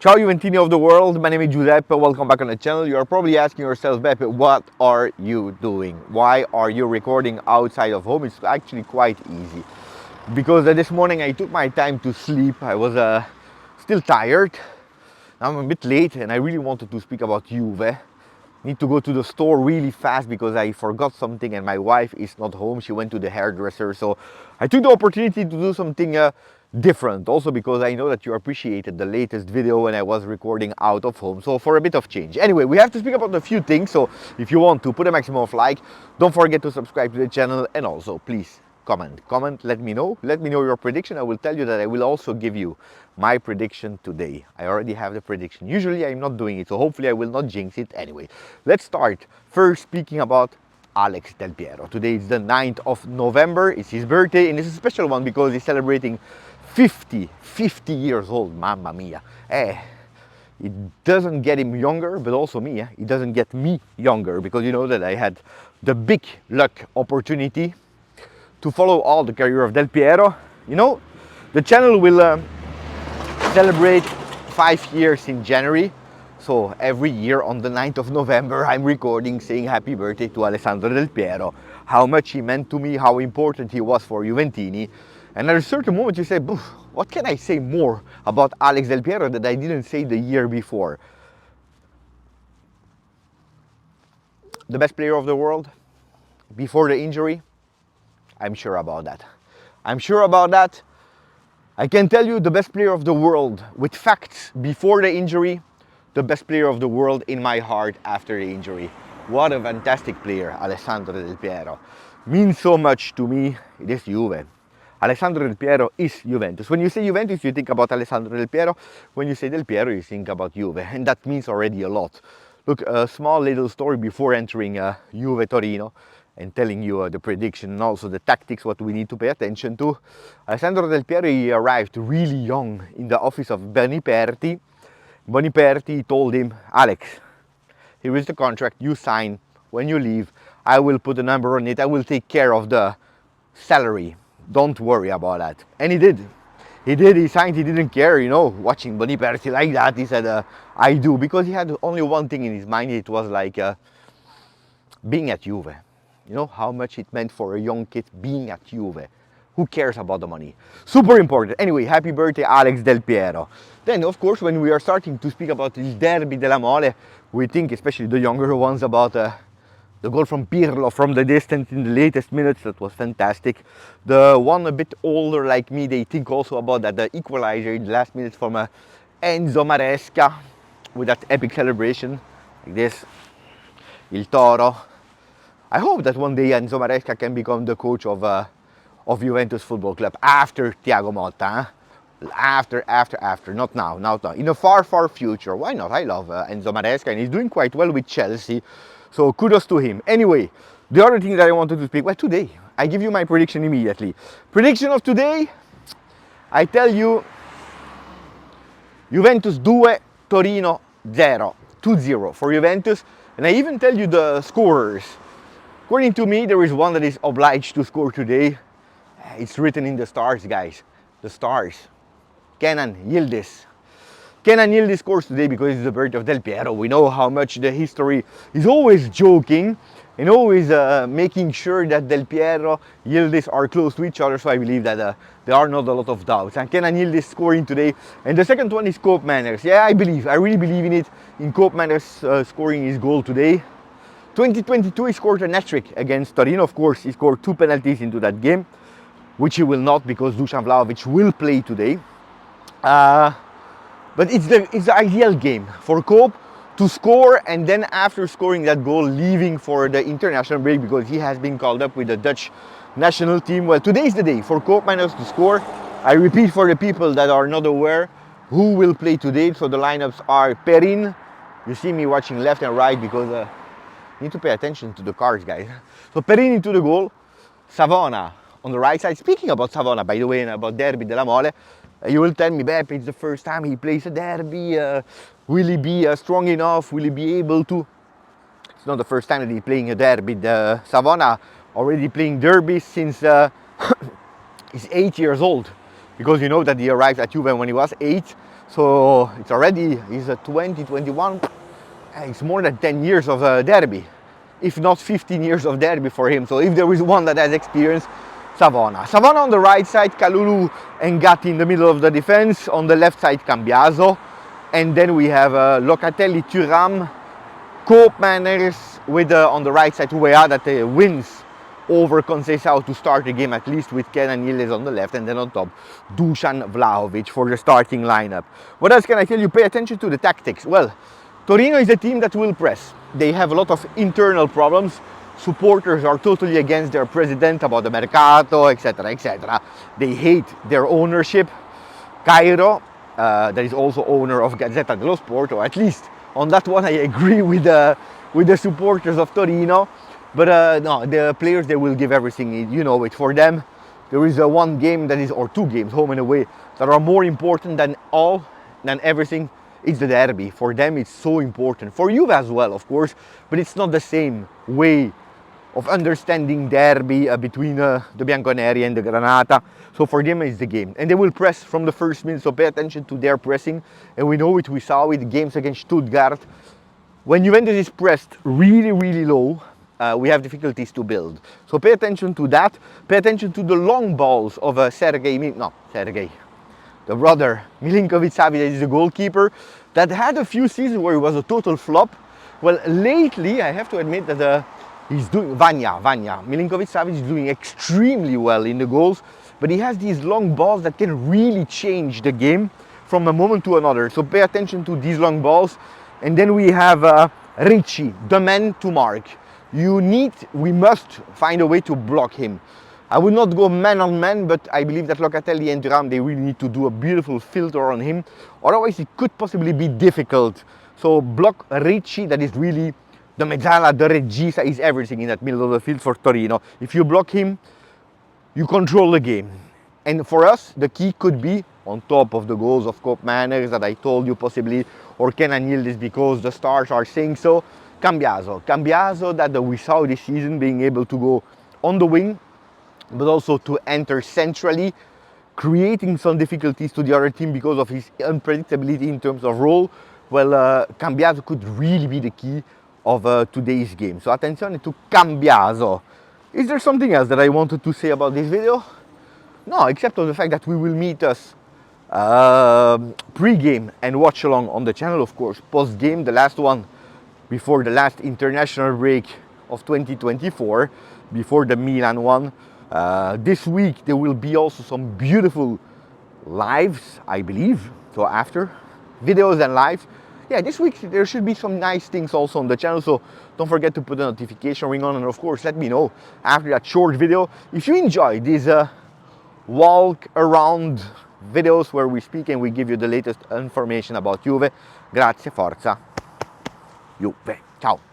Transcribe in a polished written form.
Ciao Juventini of the world, my name is Giuseppe, welcome back on the channel. You are probably asking yourself, Beppe, what are you doing? Why are you recording outside of home? It's actually quite easy. Because this morning I took my time to sleep, I was still tired. Now I'm a bit late and I really wanted to speak about Juve. Need to go to the store really fast because I forgot something and my wife is not home. She went to the hairdresser, so I took the opportunity to do something different. Also because I know that you appreciated the latest video when I was recording out of home, so for a bit of change. Anyway, we have to speak about a few things, so if you want to put a maximum of like, don't forget to subscribe to the channel, and also please comment, let me know your prediction. I will tell you that I will also give you my prediction today. I already have the prediction. Usually I'm not doing it, so hopefully I will not jinx it. Anyway, let's start first speaking about Alex Del Piero. Today is the 9th of November, it's his birthday, and it's a special one because he's celebrating 50 years old. Mamma mia. It doesn't get him younger, but also me, it doesn't get me younger, because you know that I had the big luck opportunity to follow all the career of Del Piero. You know, the channel will celebrate 5 years in January. So every year on the 9th of November, I'm recording saying happy birthday to Alessandro Del Piero, how much he meant to me, how important he was for Juventini. And at a certain moment you say, what can I say more about Alex Del Piero that I didn't say the year before? The best player of the world before the injury? I'm sure about that. I'm sure about that. I can tell you the best player of the world with facts before the injury, the best player of the world in my heart after the injury. What a fantastic player, Alessandro Del Piero. Means so much to me, it is Juve. Alessandro Del Piero is Juventus. When you say Juventus, you think about Alessandro Del Piero. When you say Del Piero, you think about Juve. And that means already a lot. Look, a small little story before entering Juve Torino and telling you the prediction and also the tactics, what we need to pay attention to. Alessandro Del Piero, he arrived really young in the office of Boniperti. Boniperti told him, Alex, here is the contract, you sign. When you leave, I will put a number on it, I will take care of the salary. Don't worry about that. And he did. He signed, he didn't care, you know, watching Boniperti like that. He said, I do, because he had only one thing in his mind. It was like being at Juve. You know how much it meant for a young kid being at Juve. Who cares about the money? Super important. Anyway, happy birthday, Alex Del Piero. Then, of course, when we are starting to speak about Il Derby della Mole, we think, especially the younger ones, about the goal from Piero from the distance in the latest minutes. That was fantastic. The one a bit older like me, they think also about that the equalizer in the last minutes from Enzo Maresca with that epic celebration like this. Il Toro. I hope that one day Enzo Maresca can become the coach of Juventus Football Club after Thiago Motta. After, not now, in a far future. Why not? I love Enzo Maresca and he's doing quite well with Chelsea. So kudos to him. Anyway, the other thing that I wanted to speak, well, today, I give you my prediction immediately. Prediction of today, I tell you, Juventus 2, Torino 0. 2-0 for Juventus. And I even tell you the scorers. According to me, there is one that is obliged to score today. It's written in the stars, guys. The stars. Kenan Yildiz. Kenan Yildiz scores today because it's the birthday of Del Piero. We know how much the history is always joking and always making sure that Del Piero, Yildiz are close to each other. So I believe that there are not a lot of doubts. And Kenan Yildiz scoring today. And the second one is Koop Manners. Yeah, I really believe in it. In Koop Manners scoring his goal today. 2022, he scored an hat-trick against Torino. Of course, he scored 2 penalties into that game, which he will not because Dusan Vlahovic will play today. But it's the ideal game for Koop to score, and then after scoring that goal, leaving for the international break because he has been called up with the Dutch national team. Well, today is the day for Koop Manners to score. I repeat for the people that are not aware who will play today. So the lineups are Perin. You see me watching left and right because need to pay attention to the cars, guys. So Perin into the goal, Savona on the right side. Speaking about Savona, by the way, and about Derby della Mole, you will tell me, Beppe, it's the first time he plays a derby. Will he be strong enough? Will he be able to? It's not the first time that he's playing a derby. Savona already playing derbies since he's 8 years old. Because you know that he arrived at Juve when he was 8. So it's already, he's a 2021, it's more than 10 years of derby, if not 15 years of derby for him. So if there is one that has experience, Savona. Savona on the right side, Kalulu and Gatti in the middle of the defense. On the left side, Cambiaso. And then we have Locatelli, Thuram, Koopmeiners with on the right side, Uea that wins over Conceição to start the game, at least with Kenan Yildiz on the left, and then on top Dusan Vlahovic for the starting lineup. What else can I tell you? Pay attention to the tactics. Well, Torino is a team that will press. They have a lot of internal problems. Supporters are totally against their president about the mercato, etc, etc. They hate their ownership. Cairo, that is also owner of Gazzetta dello Sport, or at least on that one I agree with the supporters of Torino. But no, the players, they will give everything, you know it. For them, there is one game that is, or two games, home and away, that are more important than everything. It's the derby. For them, it's so important. For Juve as well, of course, but it's not the same way of understanding derby between the Bianconeri and the Granata. So for them, it's the game. And they will press from the first minute, so pay attention to their pressing. And we know it, we saw it, games against Stuttgart. When Juventus is pressed really, really low, we have difficulties to build. So pay attention to that. Pay attention to the long balls of the brother Milinkovic-Savic, that is the goalkeeper, that had a few seasons where he was a total flop. Well, lately, I have to admit that he's doing, Milinkovic-Savic is doing extremely well in the goals, but he has these long balls that can really change the game from a moment to another. So pay attention to these long balls. And then we have Ricci, the man to mark. We must find a way to block him. I would not go man on man, but I believe that Locatelli and Thuram, they really need to do a beautiful filter on him. Otherwise, it could possibly be difficult. So block Ricci, that is really the mezzala, the regista, is everything in that middle of the field for Torino. If you block him, you control the game. And for us, the key could be, on top of the goals of Koopmeiners that I told you possibly, or Kenan Yildiz because the stars are saying so, Cambiaso that we saw this season being able to go on the wing, but also to enter centrally, creating some difficulties to the other team because of his unpredictability in terms of role. Well, Cambiaso could really be the key of today's game. So attention to Cambiaso. Is there something else that I wanted to say about this video? No, except for the fact that we will meet us pre-game and watch along on the channel, of course. Post-game, the last one before the last international break of 2024, before the Milan one. This week there will be also some beautiful lives, I believe. So after videos and live, yeah, this week there should be some nice things also on the channel. So don't forget to put the notification ring on, and of course let me know after that short video if you enjoy these walk around videos where we speak and we give you the latest information about Juve. Grazie, forza, Juve, ciao.